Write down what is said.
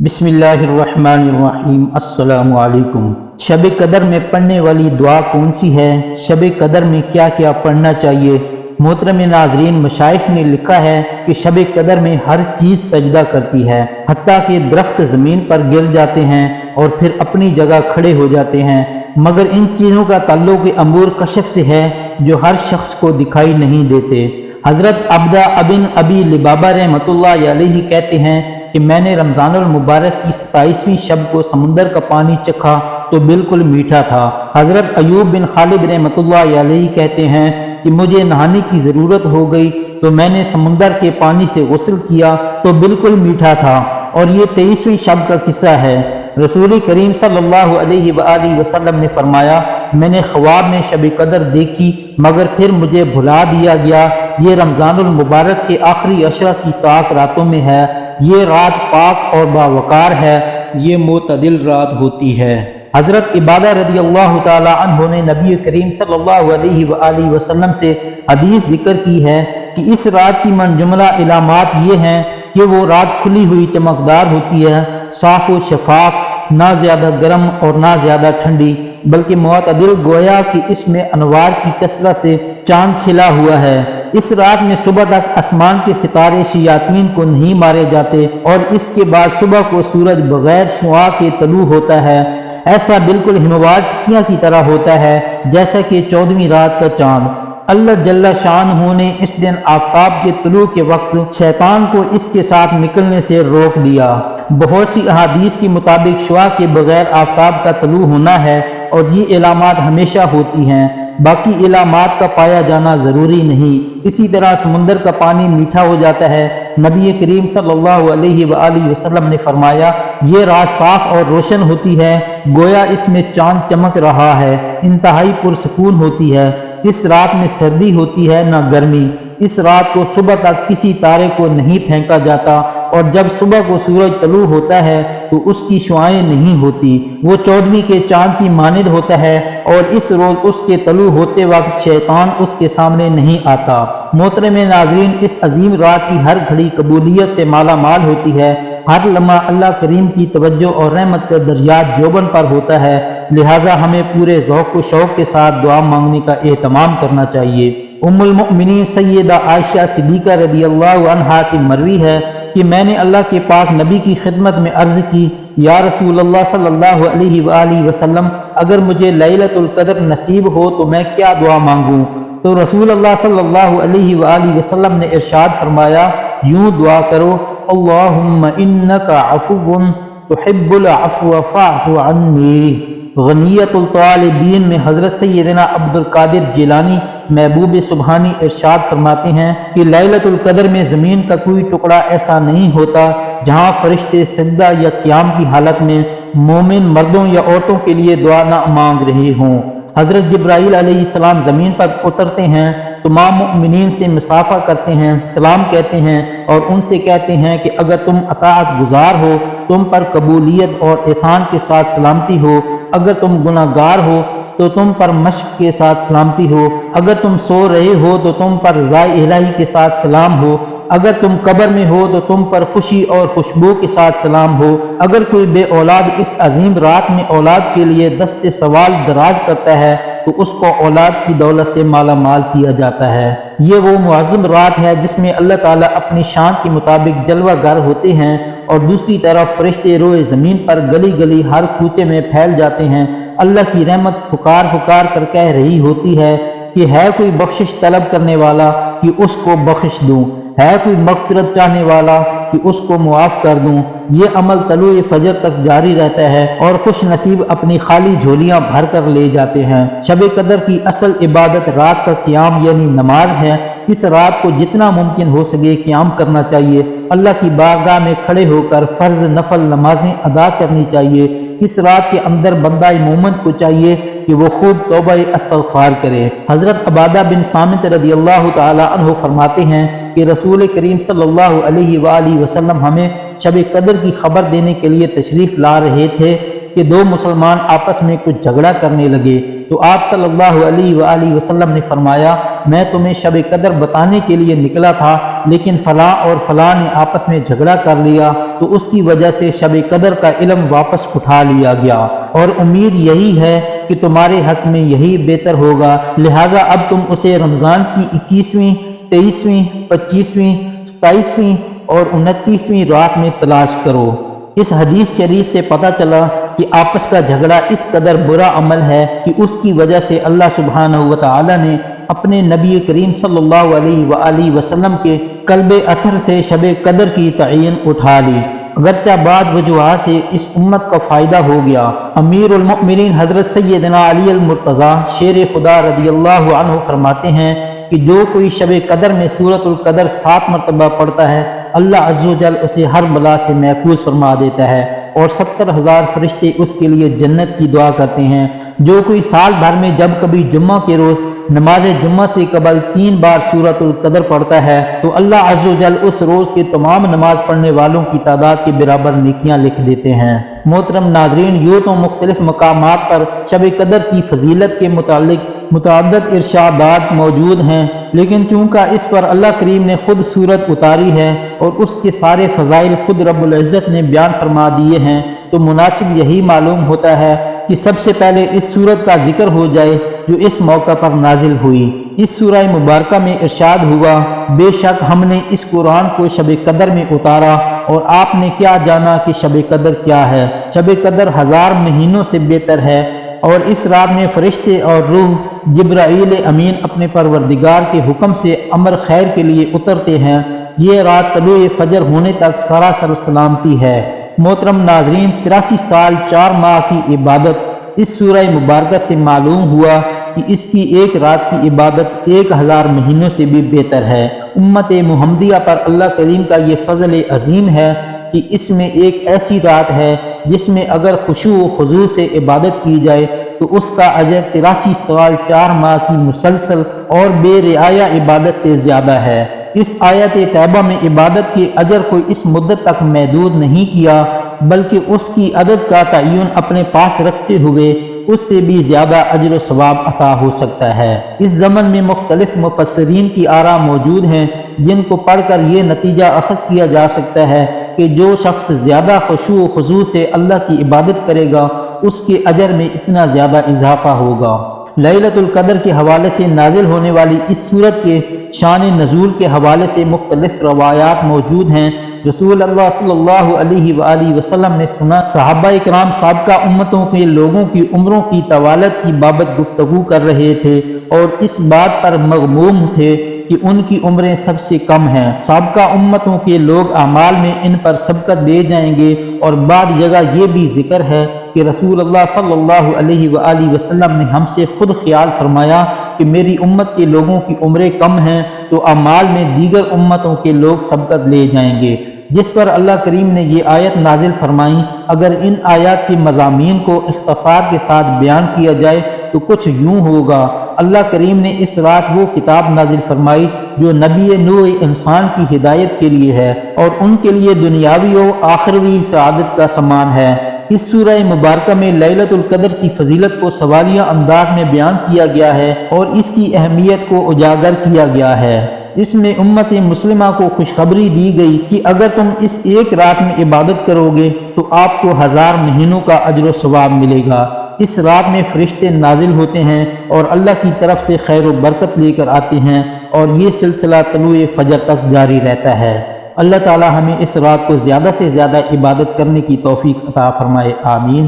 بسم اللہ الرحمن الرحیم۔ السلام علیکم۔ شب قدر میں پڑھنے والی دعا کون سی ہے؟ شب قدر میں کیا کیا پڑھنا چاہیے؟ محترم ناظرین، مشائخ نے لکھا ہے کہ شب قدر میں ہر چیز سجدہ کرتی ہے، حتیٰ کہ درخت زمین پر گر جاتے ہیں اور پھر اپنی جگہ کھڑے ہو جاتے ہیں، مگر ان چیزوں کا تعلق امور کشف سے ہے جو ہر شخص کو دکھائی نہیں دیتے۔ حضرت عبدہ ابن ابی لبابہ رحمۃ اللہ علیہ کہتے ہیں کہ میں نے رمضان المبارک کی 27ویں شب کو سمندر کا پانی چکھا تو بالکل میٹھا تھا۔ حضرت ایوب بن خالد رحمۃ اللہ علیہ کہتے ہیں کہ مجھے نہانے کی ضرورت ہو گئی تو میں نے سمندر کے پانی سے غسل کیا تو بالکل میٹھا تھا، اور یہ 23ویں شب کا قصہ ہے۔ رسول کریم صلی اللہ علیہ وآلہ وسلم نے فرمایا، میں نے خواب میں شب قدر دیکھی مگر پھر مجھے بھلا دیا گیا۔ یہ رمضان المبارک کے آخری عشرہ کی طاق راتوں میں ہے۔ یہ رات پاک اور باوقار ہے، یہ معتدل رات ہوتی ہے۔ حضرت عبادہ رضی اللہ تعالی عنہ نے نبی کریم صلی اللہ علیہ وآلہ وسلم سے حدیث ذکر کی ہے کہ اس رات کی من جملہ علامات یہ ہیں کہ وہ رات کھلی ہوئی چمکدار ہوتی ہے، صاف و شفاف، نہ زیادہ گرم اور نہ زیادہ ٹھنڈی، بلکہ معتدل، گویا کہ اس میں انوار کی کثرت سے چاند کھلا ہوا ہے۔ اس رات میں صبح تک آسمان کے ستارے شیاطین کو نہیں مارے جاتے، اور اس کے بعد صبح کو سورج بغیر شعاع کے طلوع ہوتا ہے۔ ایسا بالکل ہموار ٹکیاں کی طرح ہوتا ہے جیسا کہ 14ویں رات کا چاند۔ اللہ جل شانہ نے اس دن آفتاب کے طلوع کے وقت شیطان کو اس کے ساتھ نکلنے سے روک دیا۔ بہت سی احادیث کے مطابق شعاع کے بغیر آفتاب کا طلوع ہونا ہے، اور یہ علامات ہمیشہ ہوتی ہیں، باقی علامات کا پایا جانا ضروری نہیں۔ اسی طرح سمندر کا پانی میٹھا ہو جاتا ہے۔ نبی کریم صلی اللہ علیہ وآلہ وسلم نے فرمایا، یہ رات صاف اور روشن ہوتی ہے، گویا اس میں چاند چمک رہا ہے، انتہائی پرسکون ہوتی ہے۔ اس رات میں سردی ہوتی ہے نہ گرمی۔ اس رات کو صبح تک کسی تارے کو نہیں پھینکا جاتا، اور جب صبح کو سورج طلوع ہوتا ہے تو اس کی شعاعیں نہیں ہوتی، وہ 14ویں کے چاند کی مانند ہوتا ہے، اور اس روز اس کے طلوع ہوتے وقت شیطان اس کے سامنے نہیں آتا۔ محترم ناظرین، اس عظیم رات کی ہر گھڑی قبولیت سے مالا مال ہوتی ہے۔ ہر لمحہ اللہ کریم کی توجہ اور رحمت کا دریات جوبن پر ہوتا ہے، لہٰذا ہمیں پورے ذوق و شوق کے ساتھ دعا مانگنے کا اہتمام کرنا چاہیے۔ ام المؤمنین سیدہ عائشہ صدیقہ رضی اللہ عنہا سے مروی ہے کہ میں نے اللہ کے پاک نبی کی خدمت میں عرض کی، یا رسول اللہ صلی اللہ علیہ وآلہ وسلم، اگر مجھے لیلۃ القدر نصیب ہو تو میں کیا دعا مانگوں؟ تو رسول اللہ صلی اللہ علیہ وآلہ وسلم نے ارشاد فرمایا، یوں دعا کرو، اللہم انک عفو تحب العفو فاعف عنی۔ غنیت الطالبین میں حضرت سیدنا عبد القادر جیلانی محبوب سبحانی ارشاد فرماتے ہیں کہ لیلۃ القدر میں زمین کا کوئی ٹکڑا ایسا نہیں ہوتا جہاں فرشتے سجدہ یا قیام کی حالت میں مومن مردوں یا عورتوں کے لیے دعا نہ مانگ رہے ہوں۔ حضرت جبرائیل علیہ السلام زمین پر اترتے ہیں، تمام مؤمنین سے مصافحہ کرتے ہیں، سلام کہتے ہیں، اور ان سے کہتے ہیں کہ اگر تم اطاعت گزار ہو تم پر قبولیت اور احسان کے ساتھ سلامتی ہو، اگر تم گناہ گار ہو تو تم پر مشق کے ساتھ سلامتی ہو، اگر تم سو رہے ہو تو تم پر رضائے الہی کے ساتھ سلام ہو، اگر تم قبر میں ہو تو تم پر خوشی اور خوشبو کے ساتھ سلام ہو، اگر کوئی بے اولاد اس عظیم رات میں اولاد کے لیے دست سوال دراز کرتا ہے تو اس کو اولاد کی دولت سے مالا مال کیا جاتا ہے۔ یہ وہ معظم رات ہے جس میں اللہ تعالیٰ اپنی شان کے مطابق جلوہ گر ہوتے ہیں، اور دوسری طرف فرشتے روئے زمین پر گلی گلی ہر کوچے میں پھیل جاتے ہیں۔ اللہ کی رحمت پکار پکار کر کہہ رہی ہوتی ہے کہ ہے کوئی بخشش طلب کرنے والا کہ اس کو بخش دوں، ہے کوئی مغفرت چاہنے والا کہ اس کو معاف کر دوں۔ یہ عمل طلوع فجر تک جاری رہتا ہے، اور خوش نصیب اپنی خالی جھولیاں بھر کر لے جاتے ہیں۔ شب قدر کی اصل عبادت رات کا قیام یعنی نماز ہے۔ اس رات کو جتنا ممکن ہو سکے قیام کرنا چاہیے، اللہ کی بارگاہ میں کھڑے ہو کر فرض نفل نمازیں ادا کرنی چاہیے۔ اس رات کے اندر بندہ مومن کو چاہیے کہ وہ خوب توبہ استغفار کرے۔ حضرت عبادہ بن صامت رضی اللہ تعالی عنہ فرماتے ہیں کہ رسول کریم صلی اللہ علیہ وآلہ وسلم ہمیں شب قدر کی خبر دینے کے لیے تشریف لا رہے تھے کہ دو مسلمان آپس میں کچھ جھگڑا کرنے لگے، تو آپ صلی اللہ علیہ وآلہ وسلم نے فرمایا، میں تمہیں شب قدر بتانے کے لیے نکلا تھا لیکن فلاں اور فلاں نے آپس میں جھگڑا کر لیا تو اس کی وجہ سے شب قدر کا علم واپس اٹھا لیا گیا، اور امید یہی ہے کہ تمہارے حق میں یہی بہتر ہوگا، لہٰذا اب تم اسے رمضان کی 21ویں، 23ویں، 25ویں، 27ویں اور 29ویں رات میں تلاش کرو۔ اس حدیث شریف سے پتہ چلا کہ آپس کا جھگڑا اس قدر برا عمل ہے کہ اس کی وجہ سے اللہ سبحانہ و تعالی نے اپنے نبی کریم صلی اللہ علیہ وآلہ وسلم کے قلب اطہر سے شب قدر کی تعین اٹھا لی، اگرچہ بعض وجوہات سے اس امت کا فائدہ ہو گیا۔ امیر المؤمنین حضرت سیدنا علی المرتضیٰ شیر خدا رضی اللہ عنہ فرماتے ہیں کہ جو کوئی شب قدر میں سورۃ القدر 7 مرتبہ پڑھتا ہے، اللہ عز و جل اسے ہر بلا سے محفوظ فرما دیتا ہے، اور 70,000 فرشتے اس کے لیے جنت کی دعا کرتے ہیں۔ جو کوئی سال بھر میں جب کبھی جمعہ کے روز نماز جمعہ سے قبل 3 بار سورۃ القدر پڑھتا ہے تو اللہ عز و جل اس روز کے تمام نماز پڑھنے والوں کی تعداد کے برابر نیکیاں لکھ دیتے ہیں۔ محترم ناظرین، یوں تو مختلف مقامات پر شب قدر کی فضیلت کے متعلق متعدد ارشادات موجود ہیں، لیکن چونکہ اس پر اللہ کریم نے خود سورت اتاری ہے اور اس کے سارے فضائل خود رب العزت نے بیان فرما دیے ہیں، تو مناسب یہی معلوم ہوتا ہے کہ سب سے پہلے اس سورت کا ذکر ہو جائے جو اس موقع پر نازل ہوئی۔ اس سورہ مبارکہ میں ارشاد ہوا، بے شک ہم نے اس قرآن کو شب قدر میں اتارا، اور آپ نے کیا جانا کہ شب قدر کیا ہے؟ شب قدر 1000 مہینوں سے بہتر ہے، اور اس رات میں فرشتے اور روح جبرائیل امین اپنے پروردگار کے حکم سے امر خیر کے لیے اترتے ہیں۔ یہ رات طلوع فجر ہونے تک سراسر سلامتی ہے۔ محترم ناظرین، 83 سال 4 ماہ کی عبادت اس سورہ مبارکہ سے معلوم ہوا کہ اس کی ایک رات کی عبادت 1000 مہینوں سے بھی بہتر ہے۔ امت محمدیہ پر اللہ کریم کا یہ فضل عظیم ہے کہ اس میں ایک ایسی رات ہے جس میں اگر خشوع و خضوع سے عبادت کی جائے تو اس کا اجر 83 سال 4 ماہ کی مسلسل اور بے رعایہ عبادت سے زیادہ ہے۔ اس آیت طیبہ میں عبادت کے اجر کو اس مدت تک محدود نہیں کیا، بلکہ اس کی عدد کا تعین اپنے پاس رکھتے ہوئے اس سے بھی زیادہ اجر و ثواب عطا ہو سکتا ہے۔ اس زمن میں مختلف مفسرین کی آراء موجود ہیں جن کو پڑھ کر یہ نتیجہ اخذ کیا جا سکتا ہے کہ جو شخص زیادہ خشوع و خضوع سے اللہ کی عبادت کرے گا اس کے اجر میں اتنا زیادہ اضافہ ہوگا۔ لیلۃ القدر کے حوالے سے نازل ہونے والی اس سورت کے شان نزول کے حوالے سے مختلف روایات موجود ہیں۔ رسول اللہ صلی اللہ علیہ وآلہ وسلم نے سنا صحابہ اکرام سابقہ امتوں کے لوگوں کی عمروں کی طوالت کی بابت گفتگو کر رہے تھے اور اس بات پر مغموم تھے کہ ان کی عمریں سب سے کم ہیں۔ سابقہ امتوں کے لوگ اعمال میں ان پر سبقت دے جائیں گے، اور بعد جگہ یہ بھی ذکر ہے کہ رسول اللہ صلی اللہ علیہ وآلہ وسلم نے ہم سے خود خیال فرمایا کہ میری امت کے لوگوں کی عمریں کم ہیں تو اعمال میں دیگر امتوں کے لوگ سبقت لے جائیں گے، جس پر اللہ کریم نے یہ آیت نازل فرمائی۔ اگر ان آیات کے مضامین کو اختصار کے ساتھ بیان کیا جائے تو کچھ یوں ہوگا۔ اللہ کریم نے اس رات وہ کتاب نازل فرمائی جو نبی نوع انسان کی ہدایت کے لیے ہے اور ان کے لیے دنیاوی و آخروی سعادت کا سامان ہے۔ اس سورہ مبارکہ میں لیلۃ القدر کی فضیلت کو سوالیہ انداز میں بیان کیا گیا ہے اور اس کی اہمیت کو اجاگر کیا گیا ہے۔ اس میں امت مسلمہ کو خوشخبری دی گئی کہ اگر تم اس ایک رات میں عبادت کرو گے تو آپ کو 1000 مہینوں کا اجر و ثواب ملے گا۔ اس رات میں فرشتے نازل ہوتے ہیں اور اللہ کی طرف سے خیر و برکت لے کر آتے ہیں، اور یہ سلسلہ طلوع فجر تک جاری رہتا ہے۔ اللہ تعالی ہمیں اس رات کو زیادہ سے زیادہ عبادت کرنے کی توفیق عطا فرمائے، آمین۔